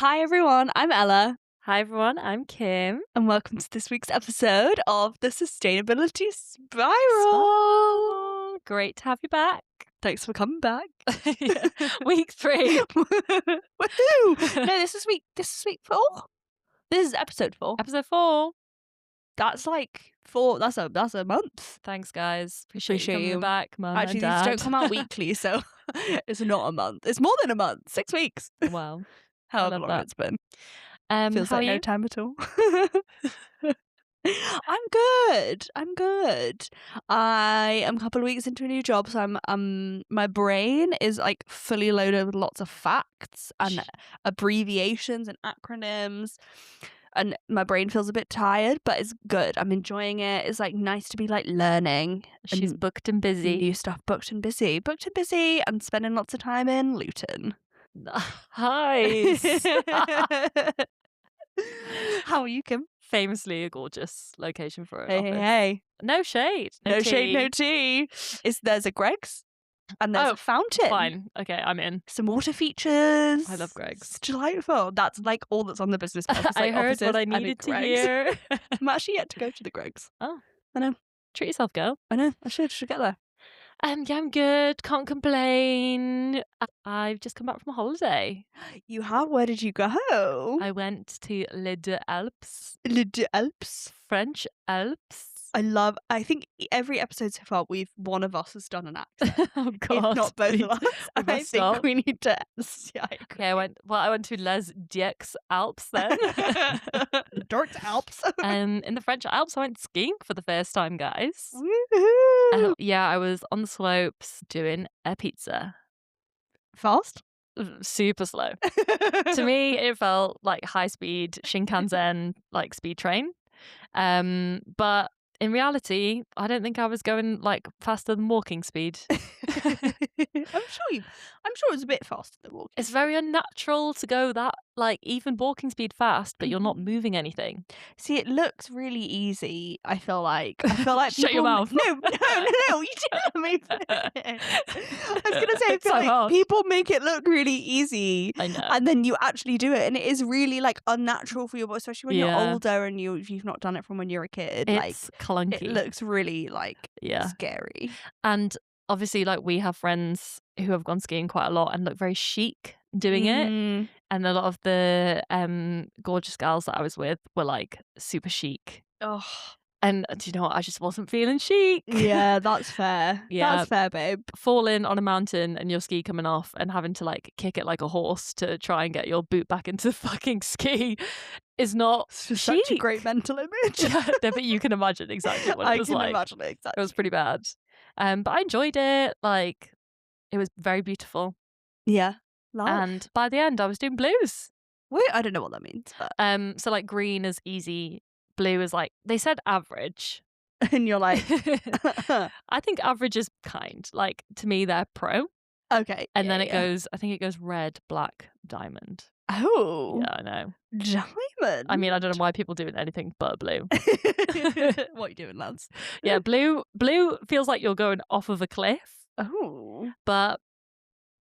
Hi everyone, I'm Ella, Hi everyone, I'm Kim. and welcome to this week's episode of the Sustainability Spiral. Great to have you back. Thanks for coming back. Yeah. Week 3. Woohoo! No, this is week 4. This is episode 4. Episode 4. That's like 4. That's a month. Thanks guys. Appreciate you coming back, Mum Actually, and Dad. these don't come out weekly, so it's not a month. It's more than a month. 6 weeks. Wow. However long it's been. Feels how like are no you? time at all. I'm good. I am a couple of weeks into a new job, so my brain is like fully loaded with lots of facts and abbreviations and acronyms, and my brain feels a bit tired, but it's good. I'm enjoying it. It's like nice to be like learning. She's and booked and busy. New stuff, booked and busy, and spending lots of time in Luton. Nice. How are you, Kim? Famously a gorgeous location for an Hey, office. hey. No shade. No tea. shade, no tea. There's a Greg's and there's a fountain. Fine. Okay, I'm in. Some water features. I love Greg's. It's delightful. That's like all that's on the business purpose. I Like heard offices what I and a needed to Greg's. hear. I'm actually yet to go to the Greg's. Oh. I know. Treat yourself, girl. I know. I should get there. Yeah, I'm good. Can't complain. I've just come back from a holiday. You have? Where did you go? I went to Les Deux Alpes. Les Deux Alpes. French Alps. I think every episode so far, one of us has done an accent. Oh God. If not both of us. I must think stop. we need to. Yeah, I agree. Okay, I went to Les Deux Alpes then. Dark Alps. In the French Alps, I went skiing for the first time, guys. Woohoo! Yeah, I was on the slopes doing a pizza. Fast? Super slow. To me, it felt like high speed Shinkansen, like speed train. But in reality, I don't think I was going like faster than walking speed. I'm sure it was a bit faster than walking. It's very unnatural to go that like even walking speed fast, but you're not moving anything. See, it looks really easy. I feel like Shut your mouth. No, you didn't move it. I was gonna say, I It's feel so like hard. people make it look really easy. I know. And then you actually do it, and it is really like unnatural for your body, especially when you're Yeah. older and you've not done it from when you're a kid. It's clunky. It looks really like scary. And obviously, like we have friends who have gone skiing quite a lot and look very chic doing it. And a lot of the gorgeous gals that I was with were like super chic. Oh, And do you know what? I just wasn't feeling chic. yeah, that's fair. Yeah. That's fair, babe. Falling on a mountain and your ski coming off and having to like kick it like a horse to try and get your boot back into the fucking ski is not It's just chic. such a great mental image. Yeah, but you can imagine exactly what it was like. I can imagine it exactly. It was pretty bad. But I enjoyed it. Like, it was very beautiful. Yeah. Love. And by the end, I was doing blues. Wait, I don't know what that means, but So like green is easy, blue is like they said average. and you're like, I think average is kind. Like to me, they're pro. okay. And then it goes. I think it goes red, black, diamond. Oh, Yeah, I know. diamond. I mean, I don't know why people do anything but blue. What are you doing, lads? Yeah, blue feels like you're going off of a cliff. Oh, But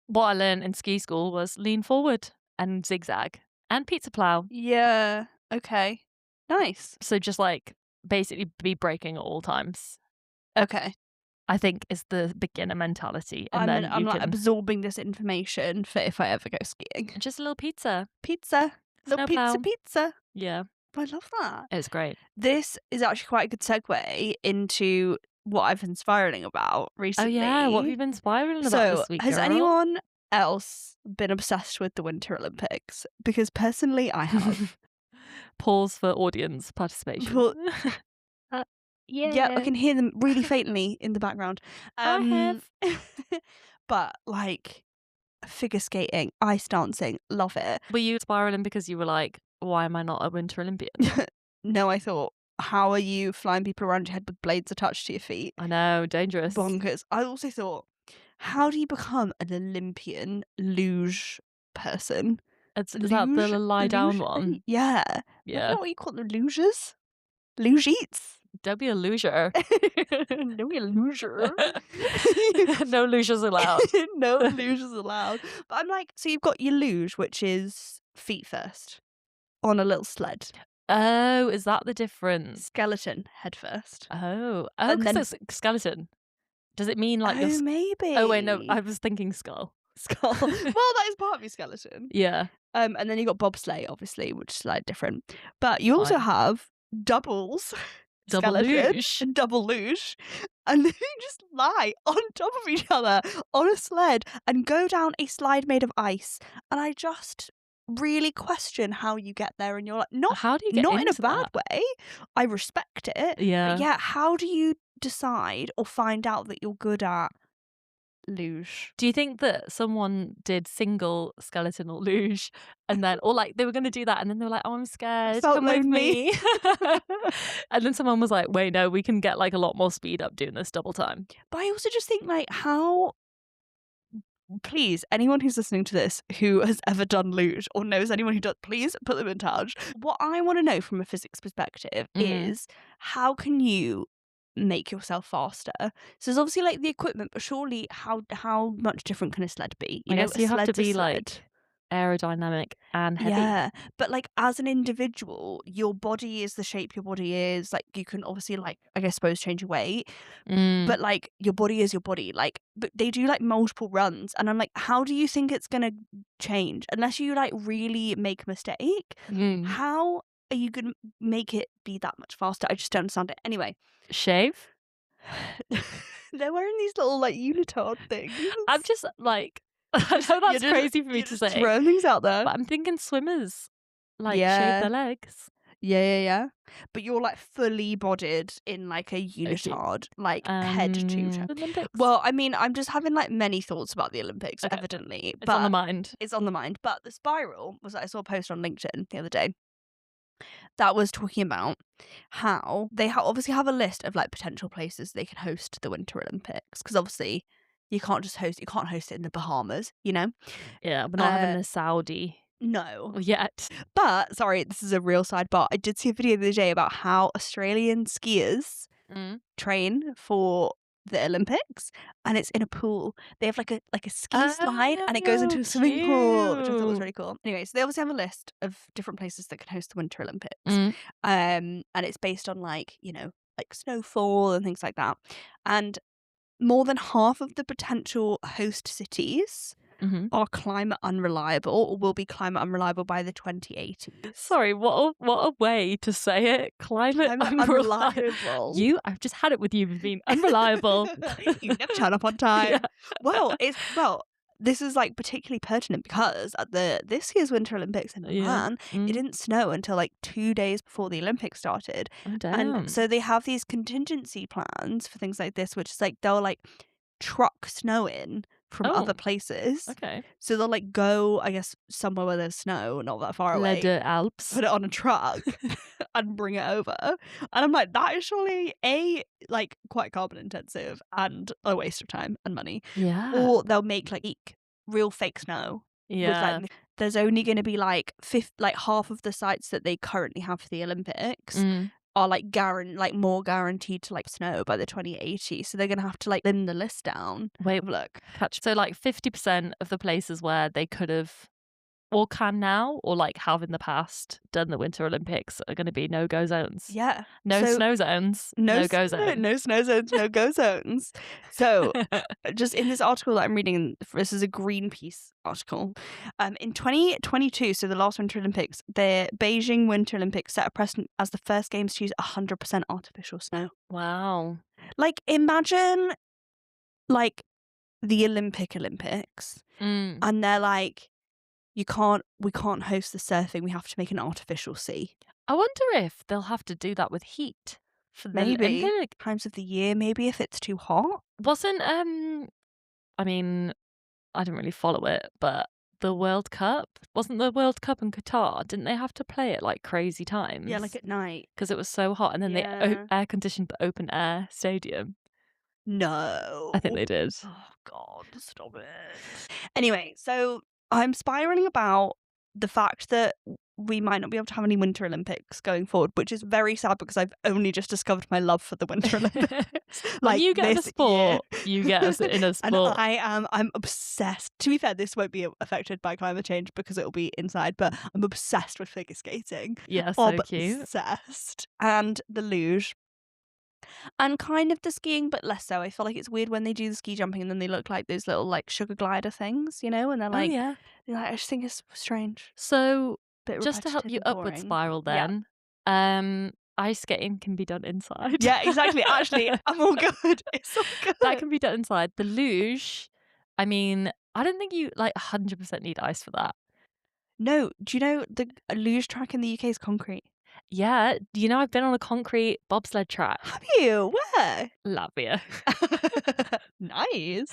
what I learned in ski school was lean forward and zigzag and pizza plow. yeah. Okay. Nice. So just like basically be braking at all times, Okay. I think is the beginner mentality. And I'm then I'm you like can absorbing this information for if I ever go skiing. just a little pizza. Pizza. Little Snowplow. pizza. Yeah, I love that. it's great. This is actually quite a good segue into what I've been spiraling about recently. Oh yeah, what have you been spiraling about So, this week? has girl? anyone else been obsessed with the Winter Olympics? Because personally, I have. Pause for audience participation. Yeah, I can hear them really faintly in the background. I have. But like figure skating, ice dancing, love it. Were you spiraling because you were like, why am I not a Winter Olympian? No, I thought, how are you flying people around your head with blades attached to your feet? I know, dangerous. Bonkers. I also thought, how do you become an Olympian luge person? Is that the lie down one? Yeah. I don't Yeah. know what you call them, luges? Lugeets? Don't be a loser. No, you're a loser. No losers allowed. No luges allowed. But I'm like, so you've got your luge, which is feet first on a little sled. Oh, is that the difference? Skeleton head first. Oh, And because then- it's skeleton. Does it mean like Oh, maybe. Oh wait, no, I was thinking skull. Skull. Well, that is part of your skeleton. Yeah. And then you got bobsleigh, obviously, which is like different. But you also Fine. have doubles, Double skeleton, luge. and double luge, and they just lie on top of each other on a sled and go down a slide made of ice. And I just really question how you get there. And you're like, How do you get not in a into bad that? way. I respect it. Yeah. But yeah, how do you decide or find out that you're good at luge? Do you think that someone did single skeleton or luge and then, or like they were going to do that and then they were like, oh, I'm scared, Felt come with lonely. me. And then someone was like, wait, no, we can get like a lot more speed up doing this double time. But I also just think like how, please, anyone who's listening to this who has ever done luge or knows anyone who does, please put them in touch. What I want to know from a physics perspective is how can you make yourself faster? So there's obviously like the equipment, but surely how much different can a sled be? I guess a you have to sled's a be sled. like aerodynamic and heavy. Yeah, but like as an individual, your body is the shape your body is. Like you can obviously like I suppose change your weight, but like your body is your body. Like, but they do like multiple runs, and I'm like, how do you think it's gonna change unless you like really make a mistake? How are you gonna make it be that much faster? I just don't understand it. Anyway, Shave. they're wearing these little like unitard things. I'm just like, I know that's crazy for me to say. Throwing things out there. But I'm thinking swimmers like Yeah. shave their legs. Yeah. But you're like fully bodied in like a unitard, like head to toe. Olympics. Well, I mean, I'm just having like many thoughts about the Olympics, Okay. evidently. It's on the mind. It's on the mind. But the spiral was I saw a post on LinkedIn the other day that was talking about how they obviously have a list of like potential places they can host the Winter Olympics, because obviously you can't host it in the Bahamas, you know? Yeah, we're not having a Saudi No. yet. But sorry, this is a real sidebar. I did see a video the other day about how Australian skiers train for the Olympics, and it's in a pool. They have like a ski slide, and it goes into a swimming pool, which I thought was really cool. Anyway, so they obviously have a list of different places that can host the Winter Olympics, and it's based on like like snowfall and things like that. And more than half of the potential host cities are climate unreliable or will be climate unreliable by the 2080s. Sorry, what a way to say it. Climate unreliable. I've just had it with you being unreliable. You never turn up on time. Yeah. Well, this is like particularly pertinent because at this year's Winter Olympics in Milan, it didn't snow until like 2 days before the Olympics started. Oh, damn. And so they have these contingency plans for things like this, which is like they'll like truck snow in from other places. Okay. So they'll like go, I guess, somewhere where there's snow, not that far away. Les Alps. Put it on a truck and bring it over. And I'm like, that is surely like quite carbon intensive and a waste of time and money. Yeah. Or they'll make like real fake snow. Yeah. With, like, there's only going to be like half of the sites that they currently have for the Olympics are like more guaranteed to like snow by the 2080. So they're going to have to like thin the list down. Wait, look. So like 50% of the places where they could have or can now or like have in the past done the Winter Olympics are going to be no-go zones. Yeah. No snow zones, no-go zones. No snow zones, no-go zones. So just in this article that I'm reading, this is a Greenpeace article. In 2022, so the last Winter Olympics, the Beijing Winter Olympics set a precedent as the first games to use 100% artificial snow. Wow. Like imagine like the Olympics and they're like, we can't host the surfing, we have to make an artificial sea. I wonder if they'll have to do that with heat for the Olympic times of the year, maybe if it's too hot. Wasn't I mean, I didn't really follow it, but the World Cup, wasn't the World Cup in Qatar? Didn't they have to play it like crazy times? Yeah, like at night. Because it was so hot, and then they air conditioned the open air stadium. No. I think they did. Oh God, stop it. Anyway, so I'm spiraling about the fact that we might not be able to have any Winter Olympics going forward, which is very sad because I've only just discovered my love for the Winter Olympics. When you get in a this sport, year. you get us in a And sport. I'm obsessed. To be fair, this won't be affected by climate change because it'll be inside, but I'm obsessed with figure skating. Yeah, so cute. Obsessed. And the luge. And kind of the skiing, but less so. I feel like it's weird when they do the ski jumping and then they look like those little like sugar glider things, you know, and they're like, yeah. I just think it's strange. So Bit just to help repetitive you and upward boring. spiral Yeah. then, ice skating can be done inside. Yeah, exactly. Actually, I'm all good. It's all good. That can be done inside. The luge, I mean, I don't think you like 100% need ice for that. No, do you know the luge track in the UK is concrete? Yeah, you know, I've been on a concrete bobsled track. Have you? Where? Latvia. Nice.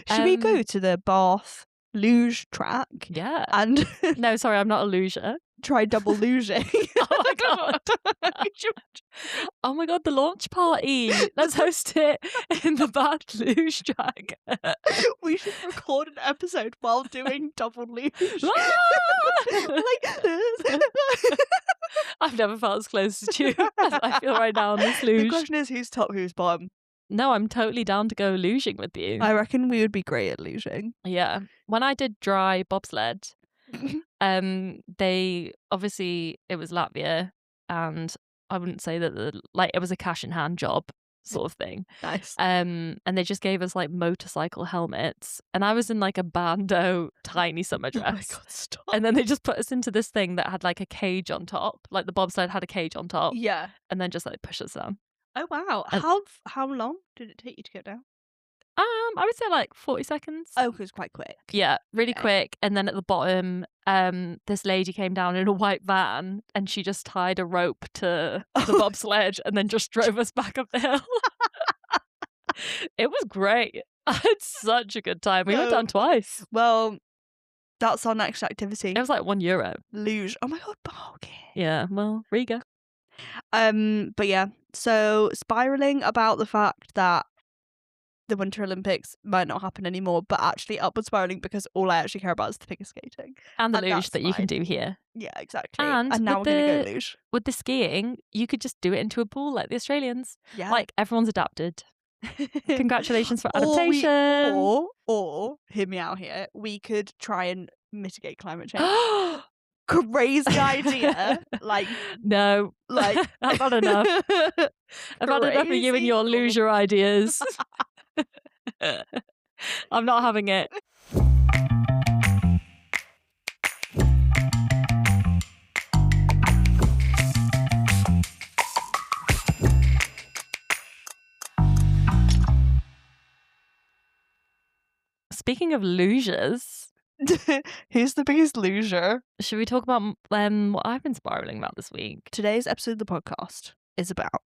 Should we go to the Bath luge track? Yeah. And no, sorry, I'm not a luger. Try double luging. Oh my god. Oh my god, the launch party. Let's host it in the Bath luge track. We should record an episode while doing double luge. Like this. I've never felt as close to you as I feel right now on this luge. The question is who's top, who's bottom. No, I'm totally down to go luging with you. I reckon we would be great at luging. Yeah. When I did dry bobsled, they obviously it was Latvia, and I wouldn't say that it was a cash in hand job sort of thing. Nice. And they just gave us like motorcycle helmets, and I was in like a bandeau tiny summer dress. Oh my god, stop. And then they just put us into this thing that had like a cage on top, like the bobsled had a cage on top. Yeah. And then just like push us down. Oh wow. How long did it take you to get down? I would say like 40 seconds. Oh, it was quite quick. Yeah, really quick. And then at the bottom, this lady came down in a white van and she just tied a rope to the bobsled and then just drove us back up the hill. It was great. I had such a good time. We went down twice. Well, that's our next activity. It was like €1. Luge. Oh my god, bargain. Yeah, well, Riga. But yeah, so spiraling about the fact that the Winter Olympics might not happen anymore, but actually upward spiraling because all I actually care about is the figure skating. And the luge that's that you can fine. do here. Yeah, exactly. And now we're with going to go luge. With the skiing, you could just do it into a pool like the Australians. Yeah. Like, everyone's adapted. Congratulations for adaptation. Or, hear me out here, we could try and mitigate climate change. Crazy idea. Like, no. Like, I've had enough. I've had enough of you and your loser ideas. I'm not having it. Speaking of losers, who's the biggest loser? Should we talk about what I've been spiraling about this week? Today's episode of the podcast is about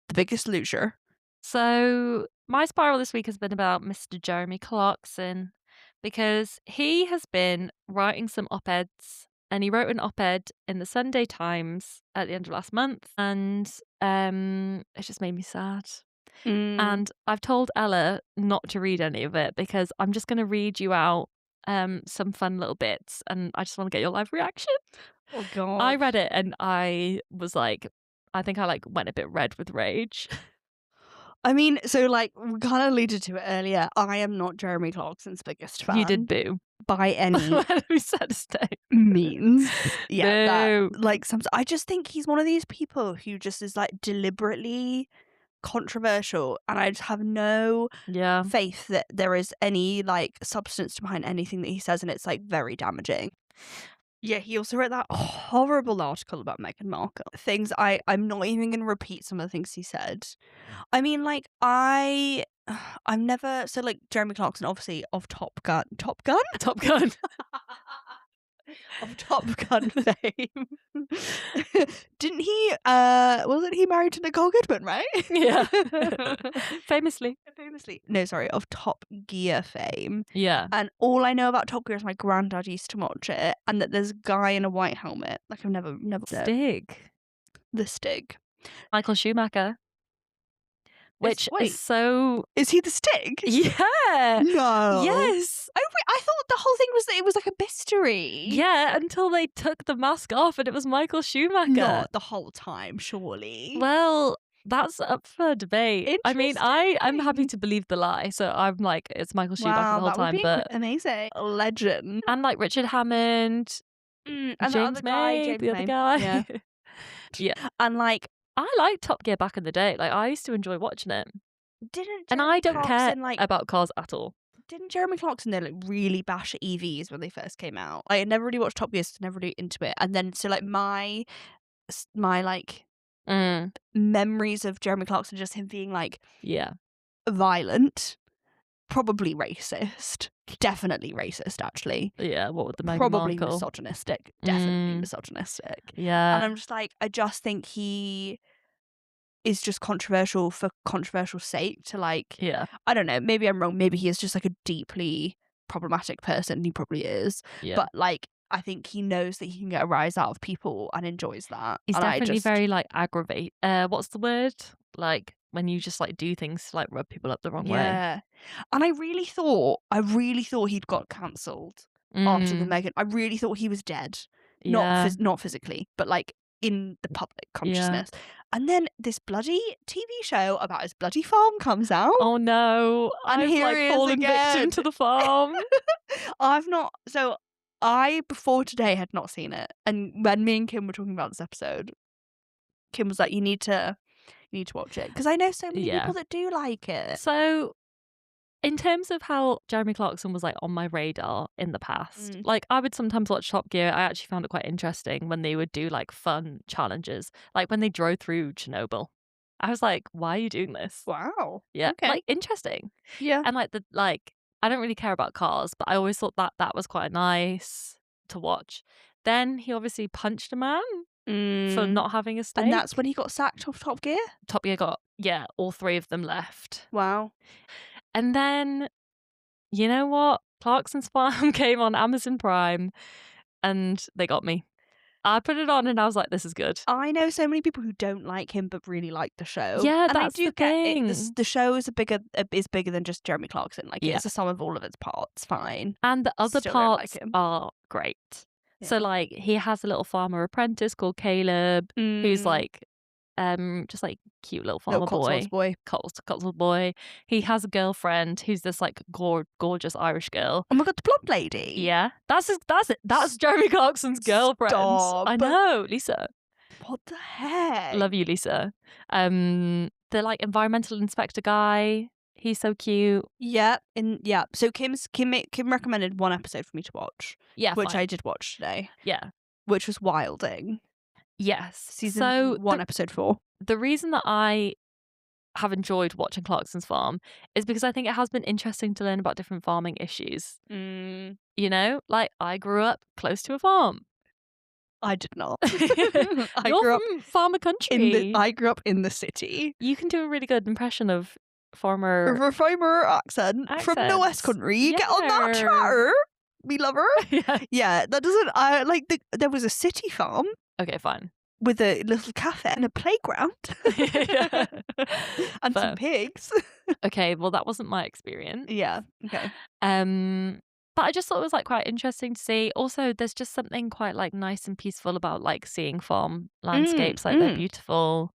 the biggest loser. So my spiral this week has been about Mr. Jeremy Clarkson, because he has been writing some op-eds, and he wrote an op-ed in the Sunday Times at the end of last month, and it just made me sad. And I've told Ella not to read any of it because I'm just going to read you out some fun little bits, and I just want to get your live reaction. Oh god. I read it and I was like, I think I like went a bit red with rage. I mean, so like we kind of alluded to it earlier. I am not Jeremy Clarkson's biggest fan. You did boo by any means. Yeah, that, like sometimes I just think he's one of these people who just is like deliberately controversial, and I just have no faith that there is any like substance behind anything that he says, and it's like very damaging. Yeah, he also wrote that horrible article about Meghan Markle. Things I'm not even going to repeat some of the things he said. I mean, like I'm never so like Jeremy Clarkson, obviously of Top Gun. Of Top Gun fame. Didn't he wasn't he married to Nicole Kidman, right? Yeah. Famously. No, sorry, of Top Gear fame. Yeah. And all I know about Top Gear is my granddad used to watch it, and that there's a guy in a white helmet. Like I've never Stig. The Stig. Michael Schumacher. which wait. is so... Is he the stick? Yeah. No. Yes. Oh, wait, I thought the whole thing was that it was like a mystery. Yeah, until they took the mask off and it was Michael Schumacher. Not the whole time, surely. Well, that's up for debate. I mean, I'm happy Interesting. to believe the lie, so I'm like, it's Michael Schumacher Wow, the whole that would time. be But amazing. A legend. and like Richard Hammond, And James the other guy, May, James the other May. guy. Yeah. Yeah. And like, I liked Top Gear back in the day. Like, I used to enjoy watching it. didn't And Jeremy I don't care Clarkson, like, about cars at all. didn't Jeremy Clarkson though like really bash EVs when they first came out? Like, I never really watched Top Gear, so never really into it. And then so like my like memories of Jeremy Clarkson, just him being like Yeah. violent, probably racist, definitely racist actually. Yeah, what with the Meghan Probably Markle? misogynistic, definitely misogynistic. Yeah. And I'm just like, I just think he is just controversial for controversial sake to like, Yeah. I don't know, maybe I'm wrong, maybe he is just like a deeply problematic person, he probably is. Yeah. But like, I think he knows that he can get a rise out of people and enjoys that. He's and definitely very like aggravate. What's the word? Like when you just like do things to like rub people up the wrong way. Yeah. And I really thought he'd got cancelled after the Meghan. I really thought he was dead. Yeah. Not physically, but like in the public consciousness. And then this bloody TV show about his bloody farm comes out. Oh no. And I've here like he is fallen victim again. to the farm. I before today had not seen it. And when me and Kim were talking about this episode, Kim was like, you need to watch it. Because I know so many people that do like it. So in terms of how Jeremy Clarkson was like on my radar in the past, like I would sometimes watch Top Gear. I actually found it quite interesting when they would do like fun challenges, like when they drove through Chernobyl. I was like, why are you doing this? Wow. Yeah. Okay. Like interesting. Yeah. And like I don't really care about cars, but I always thought that was quite nice to watch. Then he obviously punched a man for not having a steak. And that's when he got sacked off Top Gear? Top Gear got, all three of them left. Wow. And then, you know what? Clarkson's Farm came on Amazon Prime and they got me. I put it on and I was like, this is good. I know so many people who don't like him but really like the show. Yeah, and that's I do the get thing. it. The show is bigger than just Jeremy Clarkson. Like, it's a sum of all of its parts. Fine. And the other Still don't parts like him. are great. Yeah. So, like, he has a little farmer apprentice called Caleb, who's like, just like cute little farmer boy. Cotswold boy. He has a girlfriend who's this like gorgeous Irish girl. Oh my god, the blonde lady. Yeah, that's it. That's Jeremy Clarkson's girlfriend. Stop. I know, Lisa. What the heck? Love you, Lisa. The like environmental inspector guy. He's so cute. Yeah, So Kim recommended one episode for me to watch. Yeah, which I did watch today. Yeah, which was Wilding. Yes. Season 1, episode 4. The reason that I have enjoyed watching Clarkson's Farm is because I think it has been interesting to learn about different farming issues. You know, like I grew up close to a farm. I did not. You're from farmer country. I grew up in the city. You can do a really good impression of farmer accent from the West Country. You get on that tractor, me lover. Yeah, that doesn't. I like. There was a city farm. Okay, fine. With a little cafe and a playground. And some pigs. Okay, well that wasn't my experience. Yeah, okay. But I just thought it was like quite interesting to see. Also, there's just something quite like nice and peaceful about like seeing farm landscapes. Like they're beautiful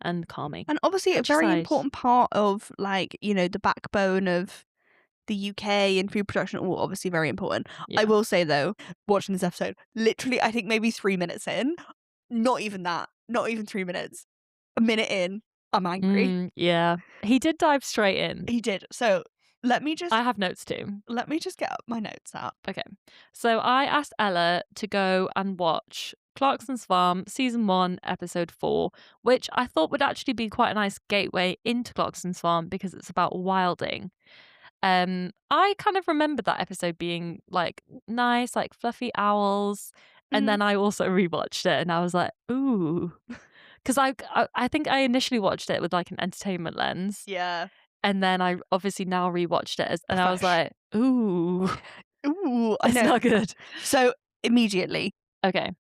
and calming. And obviously a very important part of like, you know, the backbone of the UK and food production, all obviously very important. Yeah. I will say though, watching this episode, literally I think maybe 3 minutes in, not even that, not even 3 minutes, a minute in, I'm angry. Yeah, he did dive straight in. He did. So I have notes too. Let me just get up my notes up. Okay. So I asked Ella to go and watch Clarkson's Farm Season 1, Episode 4, which I thought would actually be quite a nice gateway into Clarkson's Farm because it's about wilding. I kind of remember that episode being like nice, like fluffy owls. And then I also rewatched it and I was like, ooh. Because I think I initially watched it with like an entertainment lens. Yeah. And then I obviously now rewatched it and I was like, ooh. Ooh, it's not good. So immediately. Okay.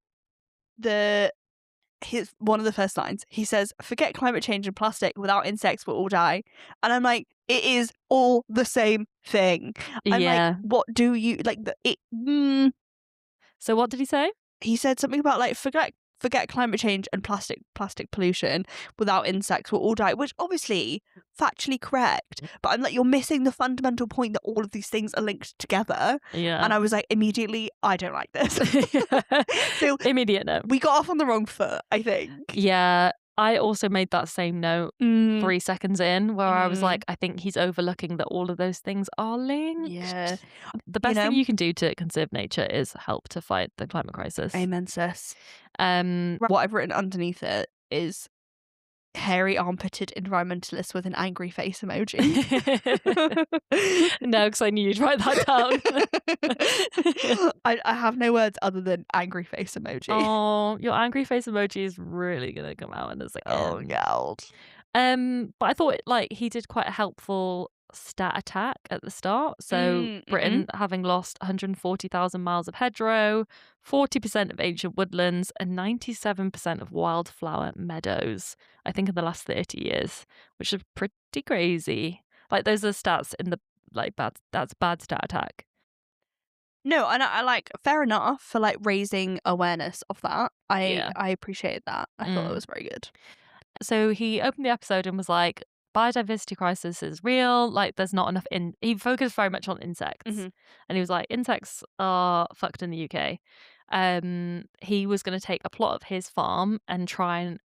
The one of the first lines, he says, "Forget climate change and plastic. Without insects, we'll all die." And I'm like, it is all the same thing. I'm like, what do you like? So what did he say? He said something about like forget climate change and plastic pollution. Without insects, we'll all die. Which obviously factually correct, but I'm like, you're missing the fundamental point that all of these things are linked together. Yeah. And I was like, immediately, I don't like this. So immediate note. We got off on the wrong foot, I think. Yeah. I also made that same note 3 seconds in, where I was like, I think he's overlooking that all of those things are linked. Yeah. The best thing you can do to conserve nature is help to fight the climate crisis. Amen, sis. What I've written underneath it is hairy armpitted environmentalist with an angry face emoji. No, because I knew you'd write that down. I have no words other than angry face emoji. Oh, your angry face emoji is really gonna come out in a second. Oh God. But I thought like he did quite a helpful stat attack at the start. So Britain having lost 140,000 miles of hedgerow, 40% of ancient woodlands, and 97% of wildflower meadows, I think in the last 30 years, which is pretty crazy. Like those are stats in the that's bad stat attack. No, and I like, fair enough for like raising awareness of that. I appreciated that. I thought it was very good. So he opened the episode and was like, biodiversity crisis is real. Like, there's not enough he focused very much on insects. And he was like, insects are fucked in the UK. He was going to take a plot of his farm and try and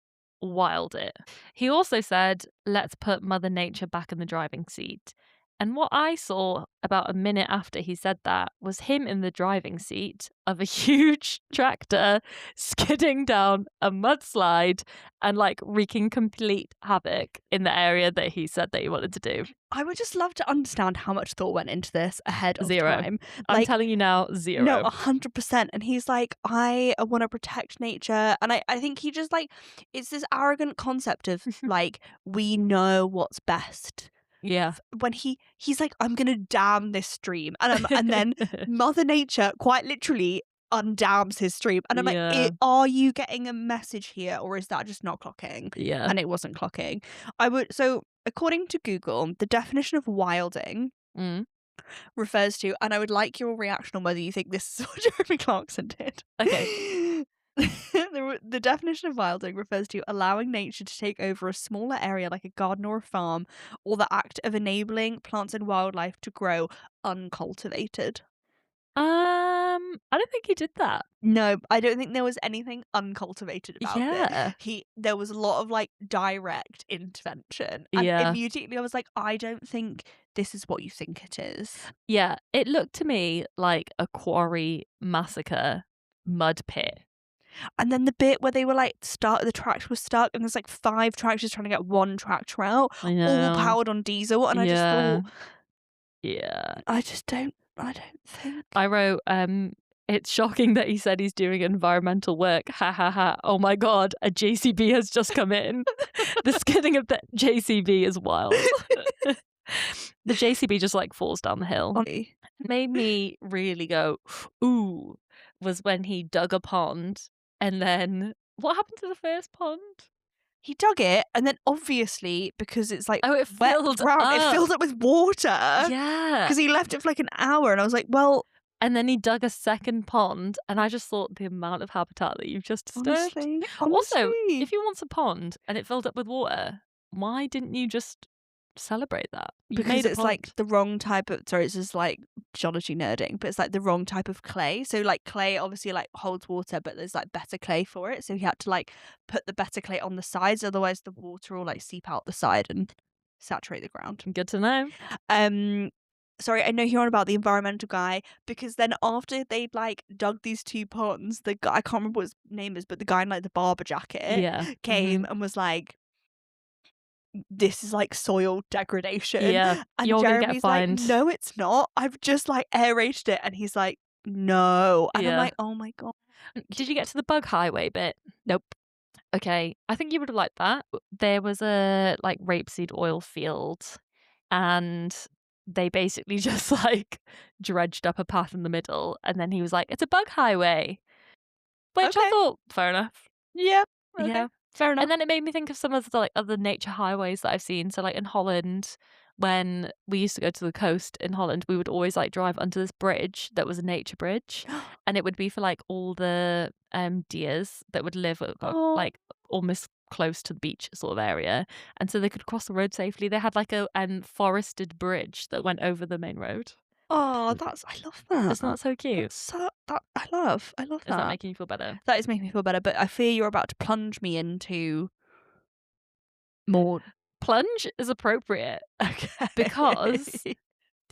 wild it. He also said, let's put Mother Nature back in the driving seat. And what I saw about a minute after he said that was him in the driving seat of a huge tractor skidding down a mudslide and like wreaking complete havoc in the area that he said that he wanted to do. I would just love to understand how much thought went into this ahead of Zero. time. I'm telling you now, zero. No, 100%. And he's like, I want to protect nature. And I think he just like, it's this arrogant concept of like, we know what's best. Yeah. When he's like, I'm gonna dam this stream, and then Mother Nature quite literally undams his stream, and I'm like, are you getting a message here, or is that just not clocking? Yeah. And it wasn't clocking. So according to Google, the definition of wilding refers to, and I would like your reaction on whether you think this is what Jeremy Clarkson did. Okay. The definition of wilding refers to allowing nature to take over a smaller area like a garden or a farm, or the act of enabling plants and wildlife to grow uncultivated. I don't think he did that. No, I don't think there was anything uncultivated about it. There was a lot of like direct intervention. And immediately I was like, I don't think this is what you think it is. Yeah, it looked to me like a quarry massacre mud pit. And then the bit where they were like the tractor was stuck and there's like 5 tractors trying to get one tractor out, all powered on diesel, and I just thought, I just don't think. I wrote, it's shocking that he said he's doing environmental work. Ha ha ha. Oh my God, a JCB has just come in. The skidding of the JCB is wild. The JCB just like falls down the hill. It made me really go, ooh, was when he dug a pond. And then what happened to the first pond? He dug it, and then obviously, because it's like it filled up. It filled up with water. Yeah. Because he left it for like an hour, and I was like, well. And then he dug a second pond, and I just thought the amount of habitat that you've just disturbed. Honestly. Also, if you want a pond and it filled up with water, why didn't you just celebrate that? Because it's like the wrong type of, sorry, it's just like geology nerding, but it's like the wrong type of clay. So like clay obviously like holds water, but there's like better clay for it. So he had to like put the better clay on the sides, otherwise the water will like seep out the side and saturate the ground. Good to know. Sorry, I know you're on about the environmental guy, because then after they'd like dug these 2 ponds, the guy, I can't remember what his name is, but the guy in like the barber jacket came and was like, this is like soil degradation. Yeah, and you're Jeremy's gonna get fined. like, no, it's not. I've just like aerated it, and he's like, no. And I'm like, oh my God. Did you get to the bug highway bit? Nope. Okay, I think you would have liked that. There was a like rapeseed oil field, and they basically just like dredged up a path in the middle, and then he was like, it's a bug highway, which I thought fair enough. Yeah, Okay. Yeah. Fair enough. And then it made me think of some of the like other nature highways that I've seen. So like in Holland, when we used to go to the coast in Holland, we would always like drive under this bridge that was a nature bridge, and it would be for like all the deers that would live Oh. like almost close to the beach sort of area, and so they could cross the road safely. They had like a forested bridge that went over the main road. Oh, I love that. Isn't that so cute? I love Is that. that making you feel better? That is making me feel better, but I fear you're about to plunge me into more. Plunge is appropriate Okay. because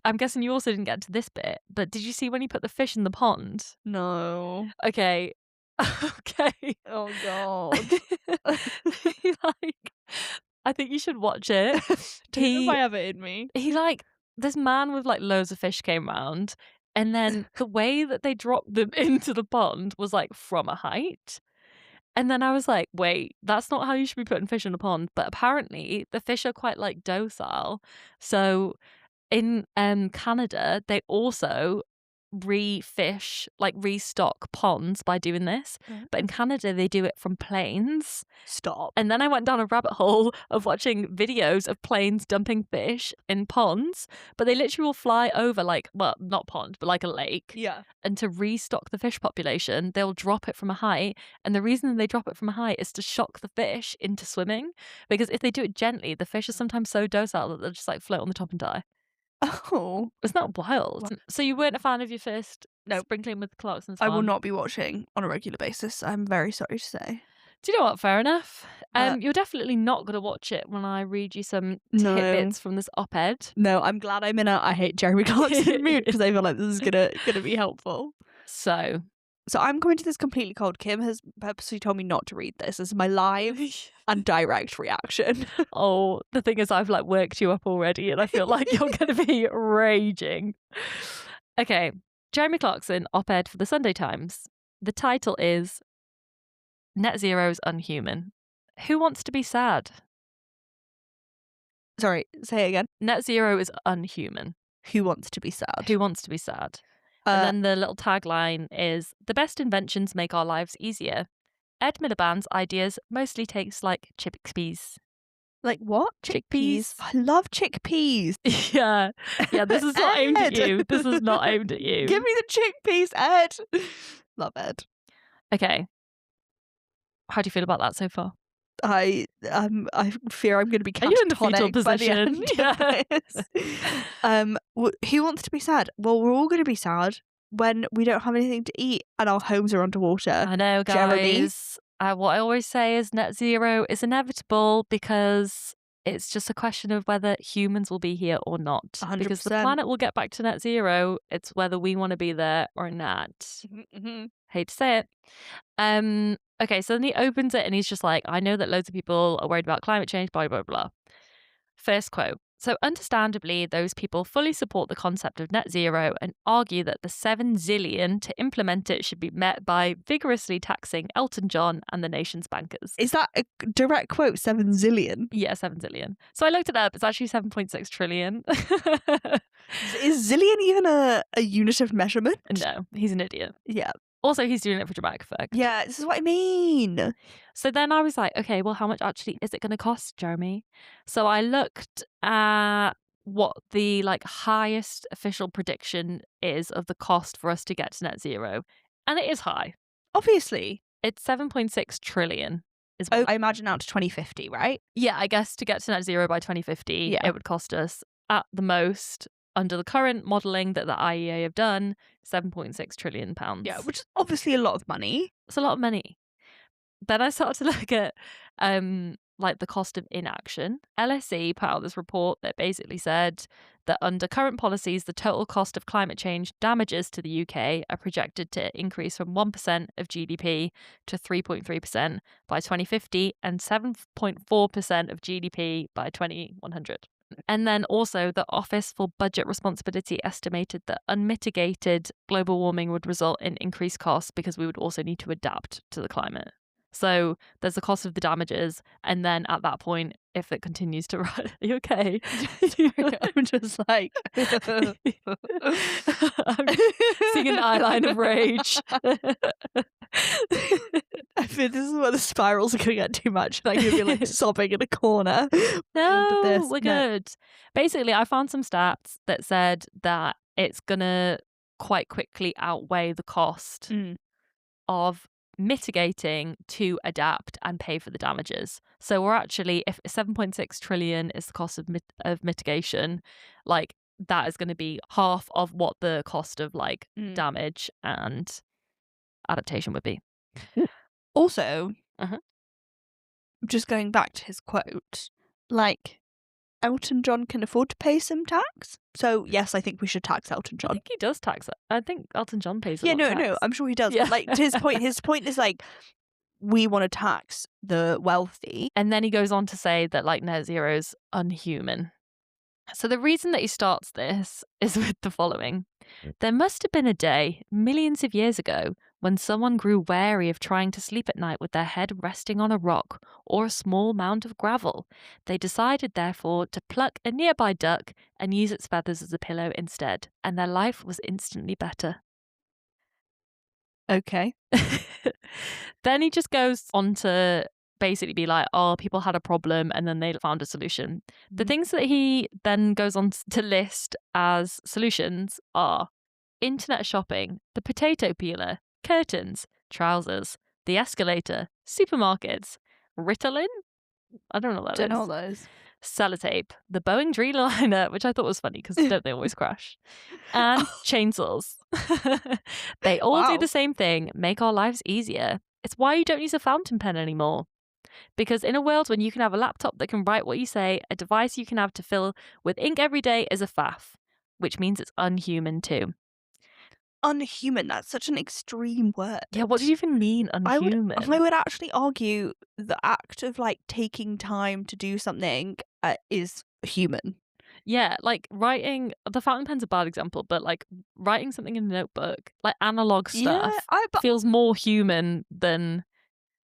I'm guessing you also didn't get to this bit, but did you see when he put the fish in the pond? No. Okay. Okay. Oh God. Like, I think you should watch it. Don't know if I have it in me. He like, this man with like loads of fish came round, and then the way that they dropped them into the pond was like from a height. And then I was like, wait, that's not how you should be putting fish in a pond. But apparently the fish are quite like docile. So in Canada, they also restock ponds by doing this. But in Canada, they do it from planes. Stop. And then I went down a rabbit hole of watching videos of planes dumping fish in ponds, but they literally will fly over like, well, not pond, but like a lake. Yeah. And to restock the fish population, they'll drop it from a height. And the reason they drop it from a height is to shock the fish into swimming. Because if they do it gently, the fish are sometimes so docile that they'll just like float on the top and die. Oh. Isn't that wild? What? So you weren't a fan of your first No. sprinkling with Clarkson's I will farm? not be watching on a regular basis. I'm very sorry to say. Do you know what? Fair enough. Uh, You're definitely not going to watch it when I read you some No. tidbits from this op-ed. No, I'm glad I'm in a I hate Jeremy Clarkson mood because I feel like this is gonna be helpful. So I'm coming to this completely cold. Kim has purposely told me not to read this. This is my live and direct reaction. oh, the thing is, I've like worked you up already, and I feel like you're going to be raging. Okay, Jeremy Clarkson op-ed for the Sunday Times. The title is "Net Zero's Unhuman. Who wants to be sad?" Sorry, say it again. Net zero is unhuman. Who wants to be sad? Who wants to be sad? And then the little tagline is, "The best inventions make our lives easier. Ed Miliband's ideas mostly taste like chickpeas." Like what? Chickpeas. I love chickpeas. Yeah, this is not aimed at Ed. you. This is not aimed at you. Give me the chickpeas, Ed. Love Ed. Okay. How do you feel about that so far? I fear I'm going to be Are you in the fetal catatonic by the end position? of this. Who wants to be sad? Well, we're all going to be sad when we don't have anything to eat and our homes are underwater. I know, Jeremy? guys. What I always say is net zero is inevitable because it's just a question of whether humans will be here or not. 100%. Because the planet will get back to net zero. It's whether we want to be there or not. Mm-hmm. Hate to say it. Okay, so then he opens it and he's just like, I know that loads of people are worried about climate change, blah, blah, blah. First quote. So understandably, those people fully support the concept of net zero and argue that the 7 zillion to implement it should be met by vigorously taxing Elton John and the nation's bankers. Is that a direct quote? 7 zillion? Yeah, 7 zillion. So I looked it up. It's actually 7.6 trillion. Is zillion even a unit of measurement? No, he's an idiot. Yeah. Also, he's doing it for dramatic effect. Yeah, this is what I mean. So then I was like, okay, well, how much actually is it going to cost, Jeremy? So I looked at what the like highest official prediction is of the cost for us to get to net zero. And it is high. Obviously. It's 7.6 trillion. I imagine out to 2050, right? Yeah, I guess to get to net zero by 2050, Yeah. it would cost us at the most, under the current modelling that the IEA have done, £7.6 trillion. Yeah, which is obviously a lot of money. It's a lot of money. Then I started to look at like the cost of inaction. LSE put out this report that basically said that under current policies, the total cost of climate change damages to the UK are projected to increase from 1% of GDP to 3.3% by 2050 and 7.4% of GDP by 2100. And then also the Office for Budget Responsibility estimated that unmitigated global warming would result in increased costs because we would also need to adapt to the climate. So there's the cost of the damages, and then at that point, if it continues to rise, are you okay? I'm just like I'm seeing an eyeline of rage. I feel this is where the spirals are going to get too much. And I'm going to be like sobbing in a corner. No, we're good. Basically, I found some stats that said that it's going to quite quickly outweigh the cost of mitigating to adapt and pay for the damages. So we're actually, if 7.6 trillion is the cost of mitigation, like that is going to be half of what the cost of like damage and adaptation would be. Also, just going back to his quote, like Elton John can afford to pay some tax. So yes, I think we should tax Elton John. I think he does tax it. I think Elton John pays a Yeah, lot of tax. no, I'm sure he does. Yeah. But like to his point is like we want to tax the wealthy. And then he goes on to say that like net zero is unhuman. So the reason that he starts this is with the following. There must have been a day, millions of years ago, when someone grew wary of trying to sleep at night with their head resting on a rock or a small mound of gravel. They decided, therefore, to pluck a nearby duck and use its feathers as a pillow instead, and their life was instantly better. Okay. Then he just goes on to basically be like, oh, people had a problem and then they found a solution. The things that he then goes on to list as solutions are internet shopping, the potato peeler, curtains, trousers, the escalator, supermarkets, Ritalin? I don't know what that is. Don't know those. Sellotape, the Boeing Dreamliner, which I thought was funny because don't they always crash? And chainsaws. They all do the same thing, make our lives easier. It's why you don't use a fountain pen anymore. Because in a world when you can have a laptop that can write what you say, a device you can have to fill with ink every day is a faff, which means it's unhuman too. Unhuman, that's such an extreme word. Yeah, what do you even mean unhuman? I would actually argue the act of like taking time to do something is human. Yeah, like writing, the fountain pen's a bad example, but like writing something in a notebook, like analog stuff, feels more human than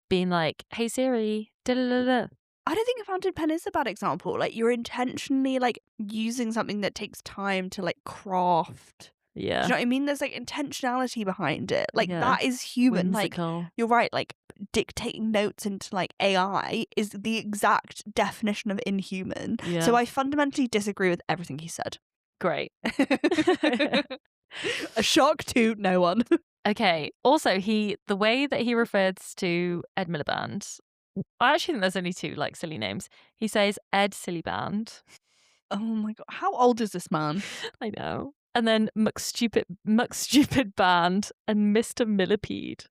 being like, hey Siri, da-da-da-da. I don't think a fountain pen is a bad example. Like you're intentionally like using something that takes time to like craft. Yeah. Do you know what I mean? There's like intentionality behind it. Like that is human. Whimsical. Like you're right, like dictating notes into like AI is the exact definition of inhuman. Yeah. So I fundamentally disagree with everything he said. Great. A shock to no one. Okay. Also, the way that he refers to Ed Miliband, I actually think there's only two like silly names. He says Ed Siliband. Oh my god, how old is this man? I know. And then Muck Stupid Band and Mr. Millipede.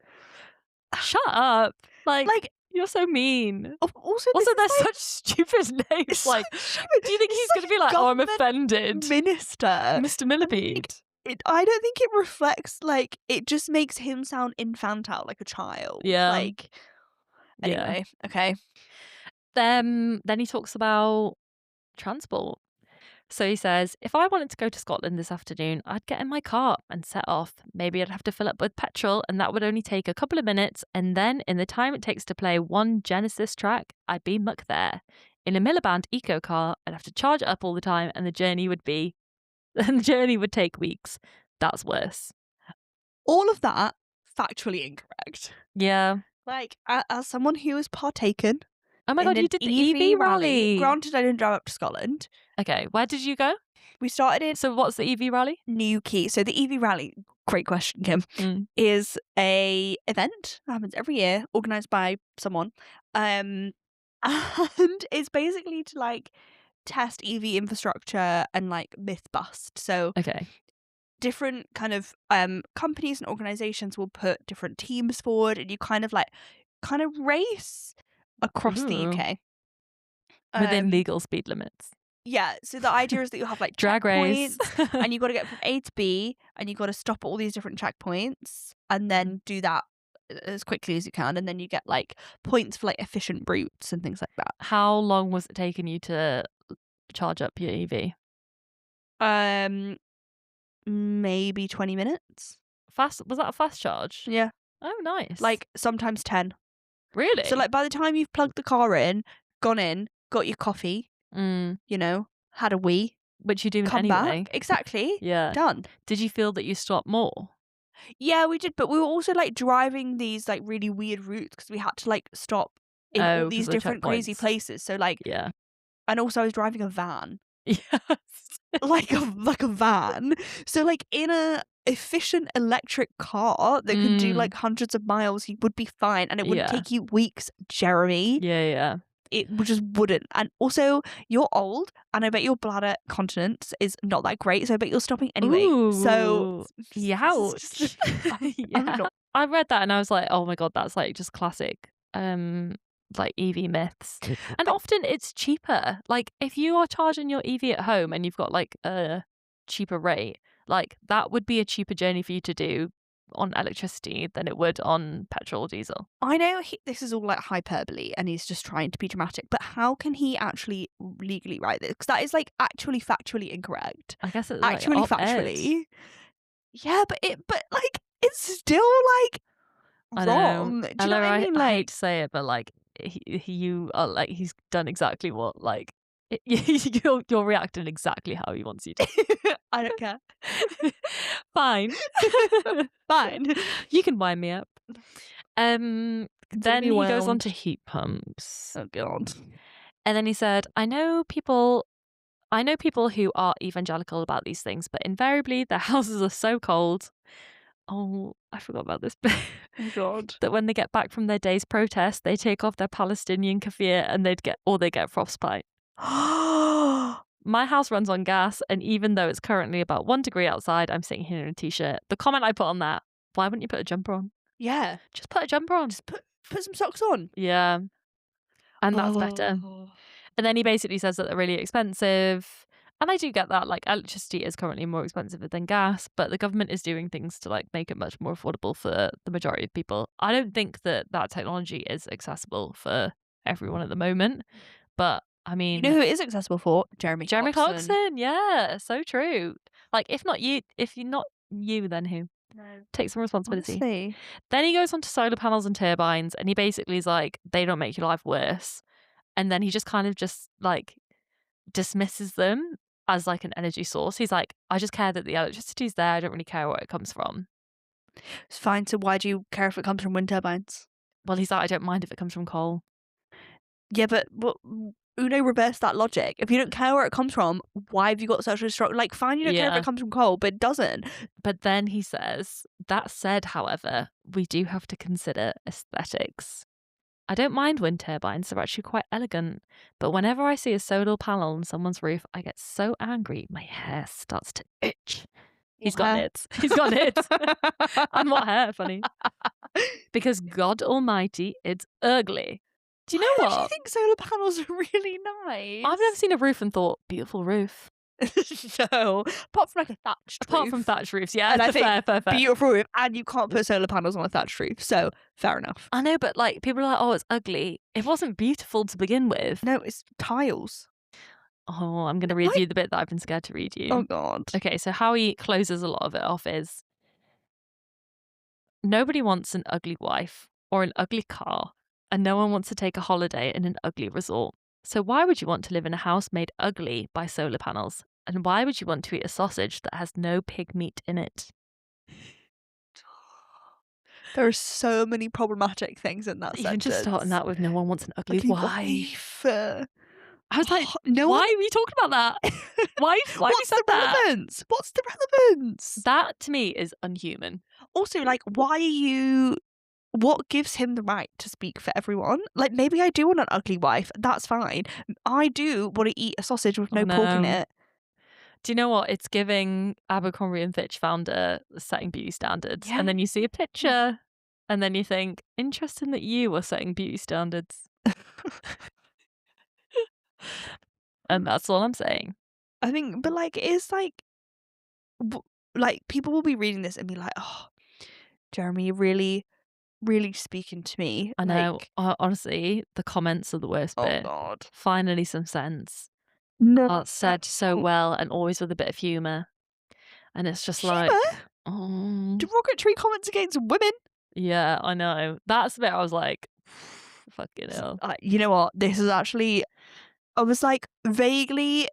Shut up! Like you're so mean. Also they're such stupid names. Like, do you think he's going to be like, oh, I'm offended, Minister, Mr. Millipede? I don't think it reflects, like, it just makes him sound infantile, like a child. Yeah. Like, anyway, okay. Then he talks about transport. So he says, if I wanted to go to Scotland this afternoon, I'd get in my car and set off. Maybe I'd have to fill up with petrol, and that would only take a couple of minutes. And then, in the time it takes to play one Genesis track, I'd be muck there. In a Miliband eco car, I'd have to charge it up all the time, and the journey would take weeks. That's worse. All of that factually incorrect. Yeah. Like, as someone who has partaken. Oh my god, you did the EV rally. Granted, I didn't drive up to Scotland. Okay, where did you go? We started in. So what's the EV rally? Newquay. So the EV rally, great question, Kim, is a event that happens every year, organised by someone, and it's basically to like test EV infrastructure and like myth bust. So different kind of companies and organisations will put different teams forward, and you kind of race across the UK within legal speed limits. Yeah, so the idea is that you have like drag race, and you got to get from A to B, and you got to stop at all these different checkpoints, and then do that as quickly as you can, and then you get like points for like efficient routes and things like that. How long was it taking you to charge up your EV? Maybe 20 minutes. Fast? Was that a fast charge? Yeah. Oh, nice. Like sometimes 10. Really? So like by the time you've plugged the car in, gone in, got your coffee, you know, had a wee, which you do come anyway. back, exactly. Yeah. Done. Did you feel that you stopped more? Yeah, we did, but we were also like driving these like really weird routes because we had to like stop in all 'cause these of the different crazy checkpoints. places. So like, Yeah. and also I was driving a van, Yes. like a van. So like in a efficient electric car that could do Mm. like hundreds of miles, he would be fine, and it wouldn't Yeah. take you weeks, Jeremy. Yeah. It just wouldn't. And also, you're old, and I bet your bladder continence is not that great. So I bet you're stopping anyway. So, Ooh. Youch. I'm Yeah. not. I read that and I was like, oh my God, that's like just classic like EV myths. And But often it's cheaper. Like if you are charging your EV at home and you've got like a cheaper rate, like that would be a cheaper journey for you to do on electricity than it would on petrol or diesel. I know this is all like hyperbole, and he's just trying to be dramatic. But how can he actually legally write this? Because that is like actually factually incorrect. I guess it's Actually, like op-ed. factually. Yeah, but like it's still like I know. wrong. Do you know what I mean? I hate Like, to say it, but like you are like he's done exactly what like you're reacting exactly how he wants you to. I don't care. Fine. Fine. You can wind me up. Then me he goes on wound. to heat pumps. Oh god. And then he said, I know people who are evangelical about these things, but invariably their houses are so cold. Oh, I forgot about this bit. Oh god. That when they get back from their day's protest, they take off their Palestinian keffiyeh and they get frostbite. My house runs on gas, and even though it's currently about 1 degree outside, I'm sitting here in a t-shirt. The comment I put on that, why wouldn't you put a jumper on? Yeah. Just put a jumper on. Just put some socks on. Yeah. And that's better. Oh. And then he basically says that they're really expensive. And I do get that, like electricity is currently more expensive than gas, but the government is doing things to like make it much more affordable for the majority of people. I don't think that technology is accessible for everyone at the moment, but I mean, You know who it is accessible for? Jeremy Clarkson. Yeah, so true. Like if not you, if you're not you, then who? No. Take some responsibility. Honestly. Then he goes on to solar panels and turbines, and he basically is like, they don't make your life worse. And then he just kind of just like dismisses them as like an energy source. He's like, I just care that the electricity's there. I don't really care where it comes from. It's fine. So why do you care if it comes from wind turbines? Well, he's like, I don't mind if it comes from coal. Yeah, but Uno reversed that logic. If you don't care where it comes from, why have you got such a strong... Like, fine, you don't care if it comes from coal, but it doesn't. But then he says, that said, however, we do have to consider aesthetics. I don't mind wind turbines, they're actually quite elegant. But whenever I see a solar panel on someone's roof, I get so angry, my hair starts to itch. He's got it. He's got it. And what hair, funny. Because God Almighty, it's ugly. Do you know what? I think solar panels are really nice. I've never seen a roof and thought, beautiful roof. No, apart from like a thatched Apart roof. from thatched roofs, yeah. And I think fair. beautiful roof, and you can't put solar panels on a thatched roof, so fair enough. I know, but like people are like, oh, it's ugly. It wasn't beautiful to begin with. No, it's tiles. Oh, I'm going to read you the bit that I've been scared to read you. Oh god. Okay, so how he closes a lot of it off is, nobody wants an ugly wife or an ugly car, and no one wants to take a holiday in an ugly resort. So why would you want to live in a house made ugly by solar panels? And why would you want to eat a sausage that has no pig meat in it? There are so many problematic things in that Even sentence. just starting that with no one wants an ugly wife. I was like, no why one... are we talking about that? Why have you said that? Relevance? What's the relevance? That to me is unhuman. Also, like, why are you... What gives him the right to speak for everyone? Like, maybe I do want an ugly wife. That's fine. I do want to eat a sausage with no pork in it. Do you know what? It's giving Abercrombie & Fitch founder setting beauty standards. Yeah. And then you see a picture and then you think, interesting that you were setting beauty standards. And that's all I'm saying. I think, but like, it's like people will be reading this and be like, oh, Jeremy, really speaking to me. I know. Like, honestly, the comments are the worst bit. Oh god. Finally some sense. No. Said so well and always with a bit of humour. And it's just humour? like... Oh. Derogatory comments against women? Yeah, I know. That's the bit I was like, fucking hell. You know what? This is actually... I was like, vaguely...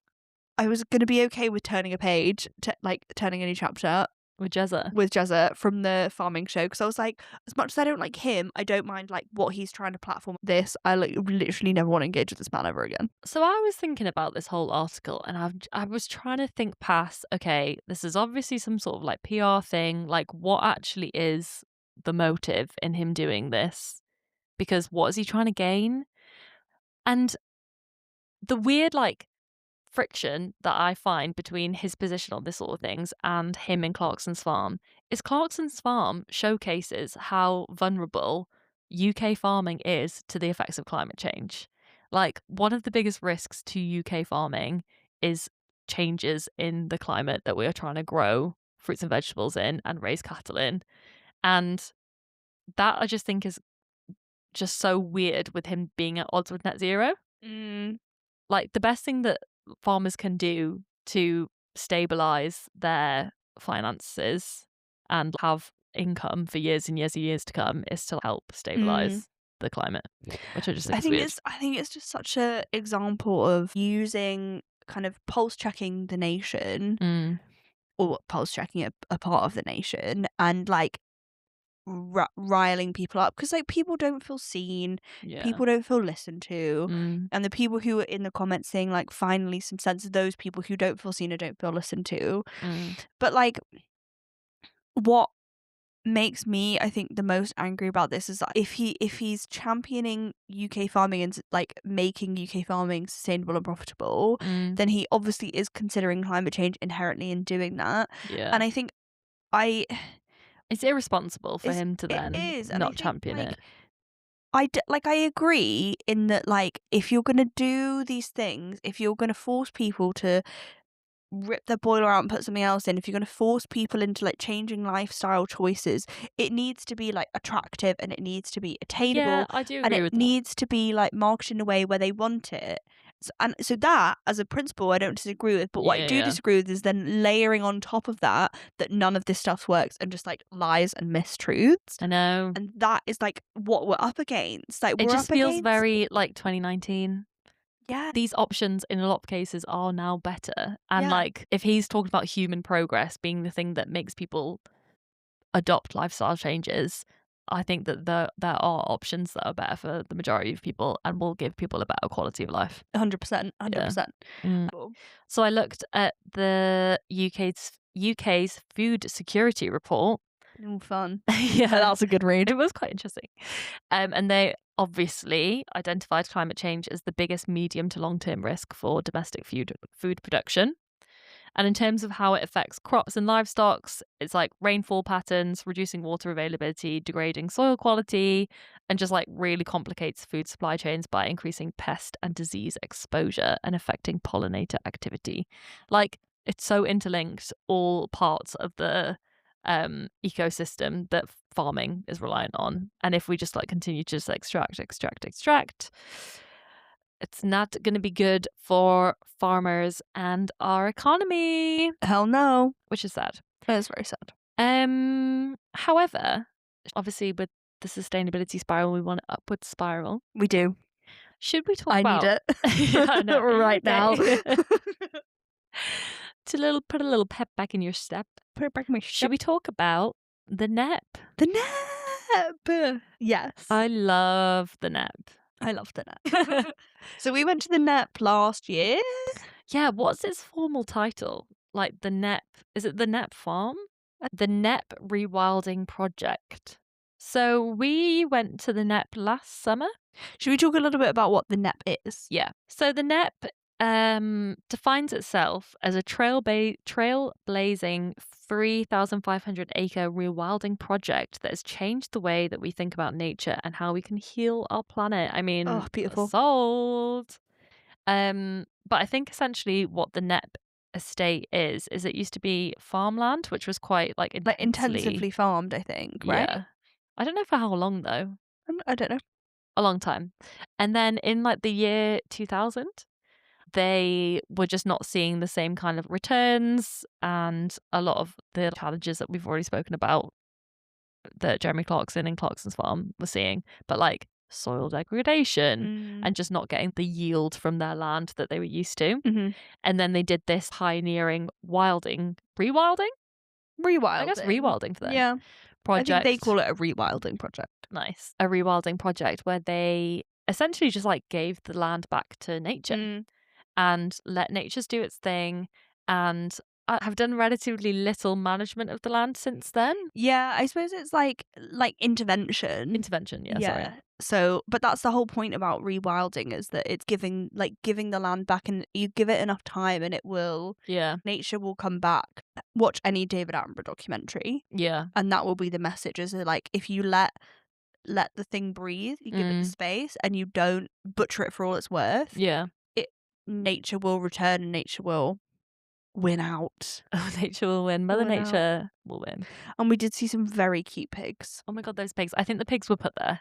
I was going to be okay with turning a page, like turning a new chapter. With Jezza. with Jezza from the farming show, because I was like, as much as I don't like him, I don't mind like what he's trying to platform this. I like literally never want to engage with this man ever again. So I was thinking about this whole article, and I was trying to think past, okay, this is obviously some sort of like PR thing, like what actually is the motive in him doing this? Because what is he trying to gain? And the weird like friction that I find between his position on this sort of things and him in Clarkson's farm is Clarkson's farm showcases how vulnerable UK farming is to the effects of climate change. Like, one of the biggest risks to UK farming is changes in the climate that we are trying to grow fruits and vegetables in and raise cattle in. And that I just think is just so weird with him being at odds with net zero. Like, the best thing that farmers can do to stabilize their finances and have income for years and years and years to come is to help stabilize the climate, which I just think is weird. I think it's just such a example of using kind of pulse checking the nation, or pulse checking a part of the nation, and like riling people up, because like people don't feel seen, Yeah. people don't feel listened to, and the people who are in the comments saying like finally some sense of those people who don't feel seen or don't feel listened to. But like, what makes me, I think, the most angry about this is that if he's championing UK farming and like making UK farming sustainable and profitable, then he obviously is considering climate change inherently in doing that. Yeah. And I think it's irresponsible for him to then not champion like, it. I agree in that, like, if you're gonna do these things, if you're gonna force people to rip their boiler out and put something else in, if you're going to force people into like changing lifestyle choices, it needs to be like attractive, and it needs to be attainable. Yeah, I do and agree it with that. needs to be like marketed in a way where they want it. So that, as a principle, I don't disagree with. But what I do disagree with is then layering on top of that none of this stuff works, and just like lies and mistruths. I know. And that is like what we're up against. Like, it just feels very like 2019. Yeah. These options in a lot of cases are now better. And Yeah. like, if he's talking about human progress being the thing that makes people adopt lifestyle changes, I think that there are options that are better for the majority of people and will give people a better quality of life. 100%. So I looked at the UK's food security report. Oh, fun. Yeah, that's a good read. It was quite interesting. And they obviously identified climate change as the biggest medium to long-term risk for domestic food production. And in terms of how it affects crops and livestock, it's like rainfall patterns, reducing water availability, degrading soil quality, and just like really complicates food supply chains by increasing pest and disease exposure and affecting pollinator activity. Like, it's so interlinked, all parts of the ecosystem that farming is reliant on. And if we just like continue to just extract, it's not going to be good for farmers and our economy. Hell no. Which is sad. It's very sad. However, obviously with the sustainability spiral, we want an upward spiral. We do. Should we talk about... need it. Yeah, I know. Right now. To put a little pep back in your step. Put it back in my step. Should we talk about the NEP? The NEP! Yes. I love the NEP. I love the NEP. So we went to the NEP last year. Yeah, what's its formal title? Like the NEP, is it the NEP Farm? The NEP Rewilding Project. So we went to the NEP last summer. Should we talk a little bit about what the NEP is? Yeah. So the NEP defines itself as a trailblazing 3,500 acre rewilding project that has changed the way that we think about nature and how we can heal our planet. I mean, beautiful. Sold. But I think essentially what the NEP estate is it used to be farmland, which was quite like intensively farmed, I think, right? Yeah. I don't know for how long though. I don't know. A long time. And then in like the year 2000, they were just not seeing the same kind of returns, and a lot of the challenges that we've already spoken about that Jeremy Clarkson and Clarkson's farm were seeing, but like soil degradation and just not getting the yield from their land that they were used to. And then they did this pioneering rewilding Rewilding. I guess rewilding for them. Yeah. Project. I think they call it a rewilding project. Nice. A rewilding project where they essentially just like gave the land back to nature and let nature do its thing, and have done relatively little management of the land since then. Yeah, I suppose it's like intervention. Intervention, yeah. Sorry. So, but that's the whole point about rewilding, is that it's giving the land back, and you give it enough time and it will, nature will come back. Watch any David Attenborough documentary. Yeah. And that will be the message, is that, like, if you let the thing breathe, you give it the space, and you don't butcher it for all it's worth. Yeah. Nature will return, and nature will win out. Oh, nature will win. Mother Nature will win. And we did see some very cute pigs. Oh my god, those pigs. I think the pigs were put there.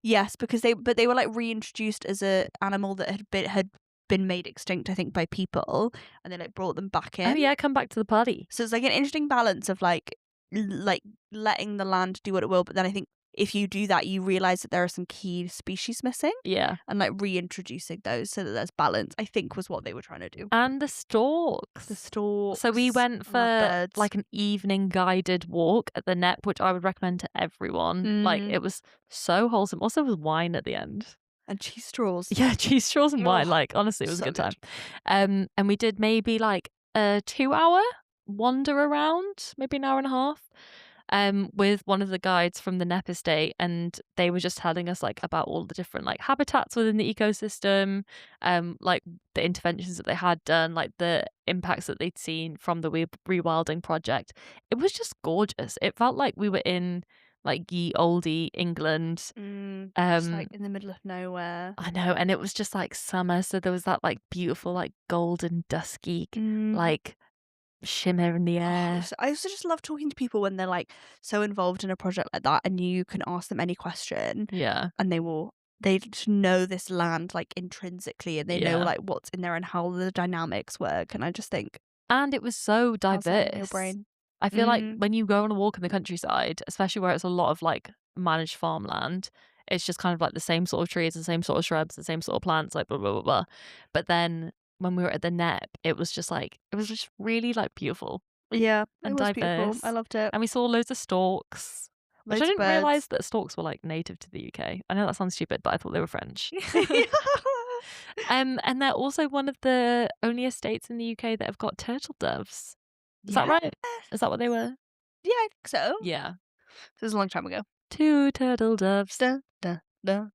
Yes, because they were like reintroduced as a animal that had been made extinct, I think, by people, and they like brought them back in. Oh yeah, come back to the party. So it's like an interesting balance of like letting the land do what it will, but then I think if you do that, you realize that there are some key species missing. Yeah. And like reintroducing those so that there's balance, I think, was what they were trying to do. And the storks. So we went for like an evening guided walk at the Nep, which I would recommend to everyone. Like, it was so wholesome. Also, there was wine at the end. And cheese straws. Yeah, cheese straws and wine. Like, honestly, it was a good time. And we did maybe like a 2-hour wander around, maybe an hour and a half. With one of the guides from the Nep estate, and they were just telling us like about all the different like habitats within the ecosystem, like the interventions that they had done, like the impacts that they'd seen from the rewilding project. It was just gorgeous. It felt like we were in like ye oldie England, just like in the middle of nowhere. I know, and it was just like summer, so there was that like beautiful like golden dusky like shimmer in the air. I also just love talking to people when they're like so involved in a project like that, and you can ask them any question, and they just know this land like intrinsically, and they know like what's in there and how the dynamics work. And I just think, and it was so diverse. In your brain. I feel like when you go on a walk in the countryside, especially where it's a lot of like managed farmland, it's just kind of like the same sort of trees, the same sort of shrubs, the same sort of plants, like blah blah blah blah. But then when we were at the Nep, it was just really like beautiful. Yeah, and it was diverse. Beautiful. I loved it. And we saw loads of storks. Which I didn't realise that storks were like native to the UK. I know that sounds stupid, but I thought they were French. And they're also one of the only estates in the UK that have got turtle doves. Is that right? Is that what they were? Yeah, I think so. Yeah. It was a long time ago. 2 turtle doves. Da, da, da.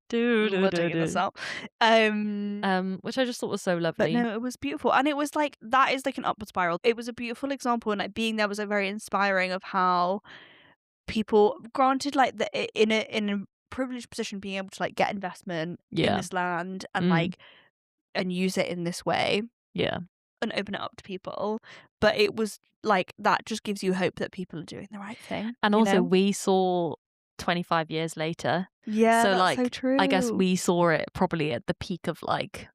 Which I just thought was so lovely. But no, it was beautiful, and it was like that is like an upward spiral. It was a beautiful example, and like being there was like very inspiring of how people, granted, like in a privileged position, being able to like get investment in this land and like and use it in this way, and open it up to people. But it was like that just gives you hope that people are doing the right thing. And also, we saw 25 years later. Yeah, so that's like so true. I guess we saw it probably at the peak of like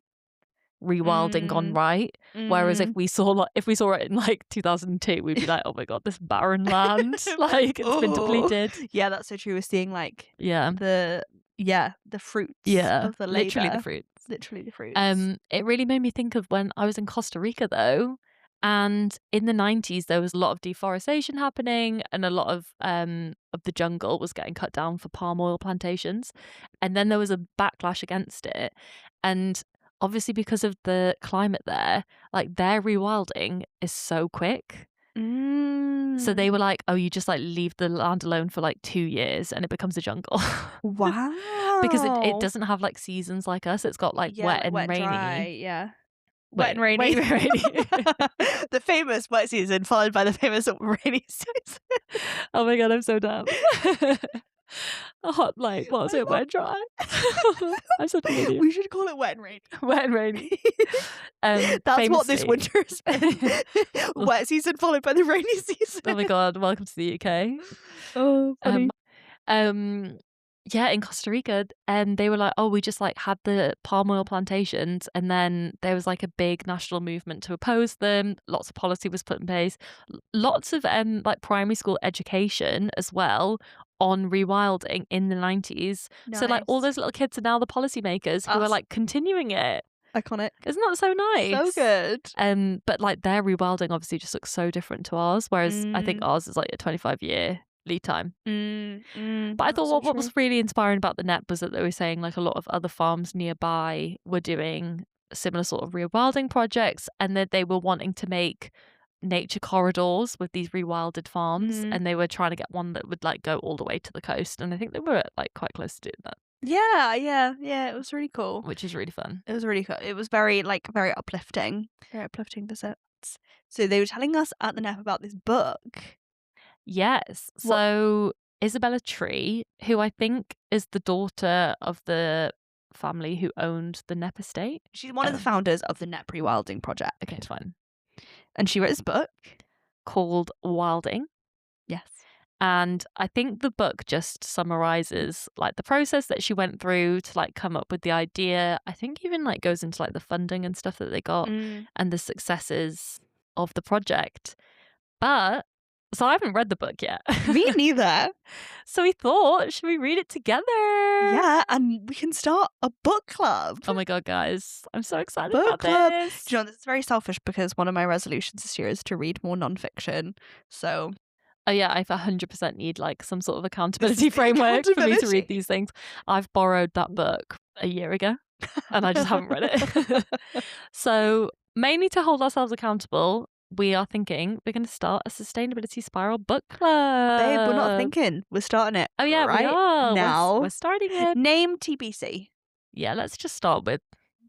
rewilding gone right. Whereas if we saw it in like 2002, we'd be like, oh my god, this barren land, like it's been depleted. Yeah, that's so true. We're seeing like the fruits of the labor. Literally the fruits. It really made me think of when I was in Costa Rica though. And in the 90s, there was a lot of deforestation happening, and a lot of the jungle was getting cut down for palm oil plantations. And then there was a backlash against it. And obviously, because of the climate there, like their rewilding is so quick. So they were like, oh, you just like leave the land alone for like 2 years and it becomes a jungle. Wow. Because it doesn't have like seasons like us. It's got like wet and rainy. Dry, wet and rainy. The famous wet season followed by the famous rainy season. Oh my god, I'm so dumb. A hot light, what's it? Wet dry. I'm such an idiot. We should call it wet and rainy. Wet and rainy. That's famously what this winter has been. Wet season followed by the rainy season. Oh my god, welcome to the UK. Oh, funny. Yeah, in Costa Rica, and they were like, oh, we just like had the palm oil plantations, and then there was like a big national movement to oppose them. Lots of policy was put in place. Lots of like primary school education as well on rewilding in the 90s. Nice. So like all those little kids are now the policymakers who are like continuing it. Iconic. Isn't that so nice? So good. But like their rewilding obviously just looks so different to ours, whereas I think ours is like a 25-year lead time. But I thought what was really inspiring about the NEP was that they were saying like a lot of other farms nearby were doing similar sort of rewilding projects, and that they were wanting to make nature corridors with these rewilded farms, and they were trying to get one that would like go all the way to the coast, and I think they were like quite close to doing that. Yeah, it was really cool. Which is really fun. It was really cool. It was very uplifting visits. So they were telling us at the NEP about this book. Yes. So Isabella Tree, who I think is the daughter of the family who owned the NEP estate. She's one of the founders of the NEP Rewilding Project. Okay, fine. And she wrote this book called Wilding. Yes. And I think the book just summarizes like the process that she went through to like come up with the idea. I think even like goes into like the funding and stuff that they got and the successes of the project. But so I haven't read the book yet. Me neither. So we thought, should we read it together? Yeah, and we can start a book club. Oh my God, guys. I'm so excited book about club. this. Do you know, this is very selfish because one of my resolutions this year is to read more nonfiction. So... Oh yeah, I 100% need like some sort of accountability framework for me to read these things. I've borrowed that book a year ago and I just haven't read it. So mainly to hold ourselves accountable, we are thinking we're going to start a sustainability spiral book club. Babe, we're not thinking. We're starting it. Oh yeah, right we are. now. We're starting it. Name TBC. Yeah, let's just start with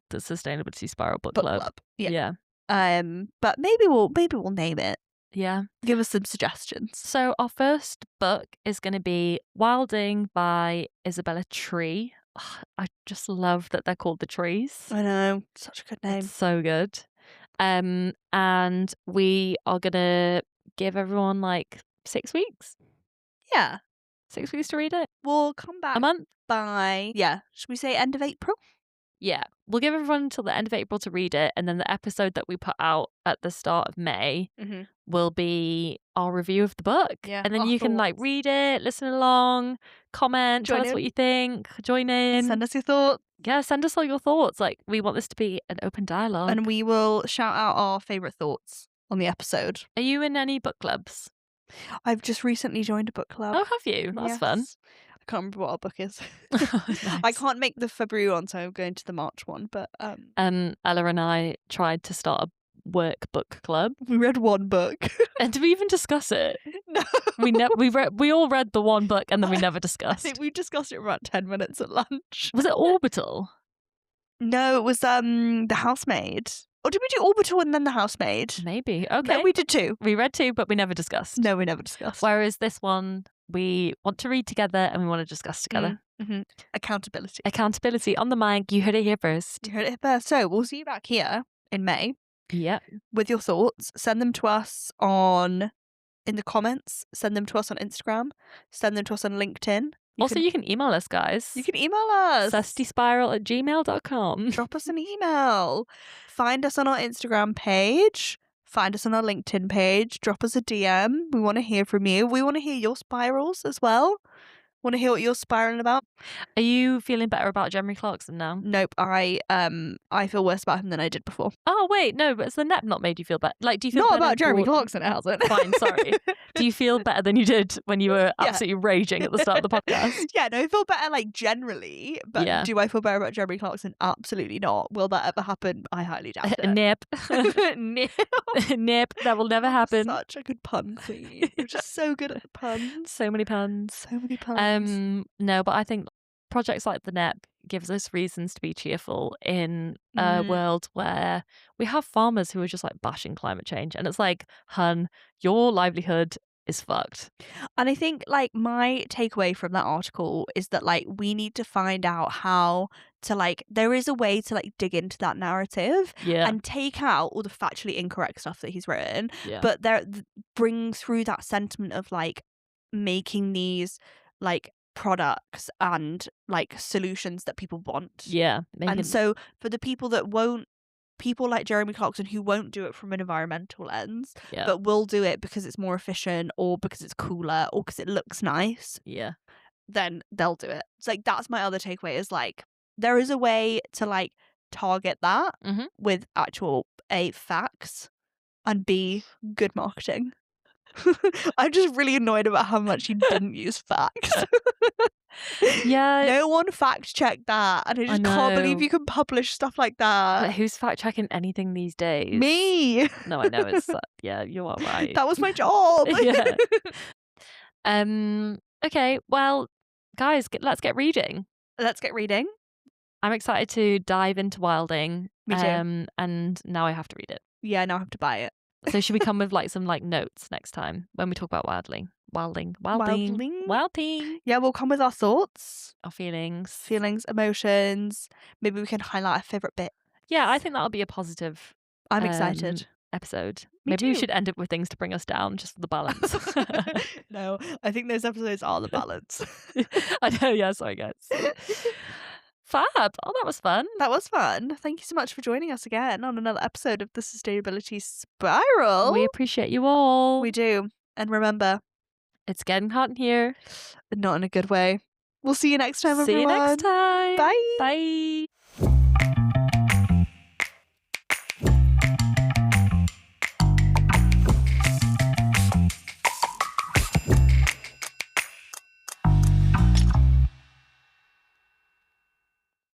the sustainability spiral book club. Yeah. But maybe we'll name it. Yeah. Give us some suggestions. So our first book is going to be Wilding by Isabella Tree. I just love that they're called The Trees. I know. Such a good name. It's so good. And we are going to give everyone like 6 weeks. Yeah. 6 weeks to read it. We'll come back a month by, should we say end of April? Yeah. We'll give everyone until the end of April to read it. And then the episode that we put out at the start of May will be our review of the book. Yeah. And then you can like read it, listen along, comment, tell us what you think, join in. Send us your thoughts. Yeah, send us all your thoughts. Like, we want this to be an open dialogue. And we will shout out our favourite thoughts on the episode. Are you in any book clubs? I've just recently joined a book club. Oh, have you? That's fun. I can't remember what our book is. Nice. I can't make the February one, so I'm going to the March one. But Ella and I tried to start a work book club. We read one book. And did we even discuss it? No. We all read the one book and then we never discussed. I think we discussed it for about 10 minutes at lunch. Was it Orbital? No, it was The Housemaid. Or did we do Orbital and then The Housemaid? Maybe. Okay. No, we did 2. We read 2, but we never discussed. No, we never discussed. Whereas this one, we want to read together and we want to discuss together. Accountability. Accountability on the mic. You heard it here first. You heard it here first. So we'll see you back here in May. Yeah. With your thoughts. Send them to us in the comments. Send them to us on Instagram. Send them to us on LinkedIn. You can email us, guys. You can email us. sustyspiral@gmail.com. Drop us an email. Find us on our Instagram page. Find us on our LinkedIn page. Drop us a DM. We want to hear from you. We want to hear your spirals as well. Want to hear what you're spiraling about? Are you feeling better about Jeremy Clarkson now? Nope. I feel worse about him than I did before. Oh wait, no, but has the NEP not made you feel better? Like, do you feel not better about Jeremy Clarkson? It hasn't. Fine, sorry. Do you feel better than you did when you were absolutely raging at the start of the podcast? Yeah, no, I feel better like generally, but do I feel better about Jeremy Clarkson? Absolutely not. Will that ever happen? I highly doubt it. NEP. NEP. That will never happen. Such a good pun queen. You're just so good at puns. So many puns. So many puns. No, but I think projects like the NEP gives us reasons to be cheerful in a world where we have farmers who are just like bashing climate change, and it's like, hun, your livelihood is fucked. And I think like my takeaway from that article is that like we need to find out how to like there is a way to like dig into that narrative and take out all the factually incorrect stuff that he's written, but there bring through that sentiment of like making these like products and like solutions that people want. And so for the people that won't, people like Jeremy Clarkson who won't do it from an environmental lens, but will do it because it's more efficient or because it's cooler or because it looks nice, then they'll do it. It's like that's my other takeaway is like there is a way to like target that Mhm. with actual A, facts, and B, good marketing. I'm just really annoyed about how much you didn't use facts. Yeah. No one fact checked that, and I just can't believe know. you can publish stuff like But that. who's fact checking anything these days? Me. No, I know it's yeah, you are right. That was my job. Yeah. Okay, well, guys, let's get reading. Let's get reading. I'm excited to dive into Wilding. Me too. And now I have to read it. Yeah, now I have to buy it. So should we come with like some like notes next time when we talk about Wilding? Wilding. Yeah, we'll come with our thoughts, Our feelings, emotions. Maybe we can highlight our favorite bit. Yeah, I think that'll be a positive. I'm excited. Episode. Me Maybe we too. should end up with things to bring us down, just for the balance. No, I think those episodes are the balance. I know. Yeah, sorry guys. Fab. Oh, that was fun. That was fun. Thank you so much for joining us again on another episode of the Sustainability Spiral. We appreciate you all. We do. And remember, it's getting hot in here. Not in a good way. We'll see you next time, everyone. See you next time. Bye. Bye.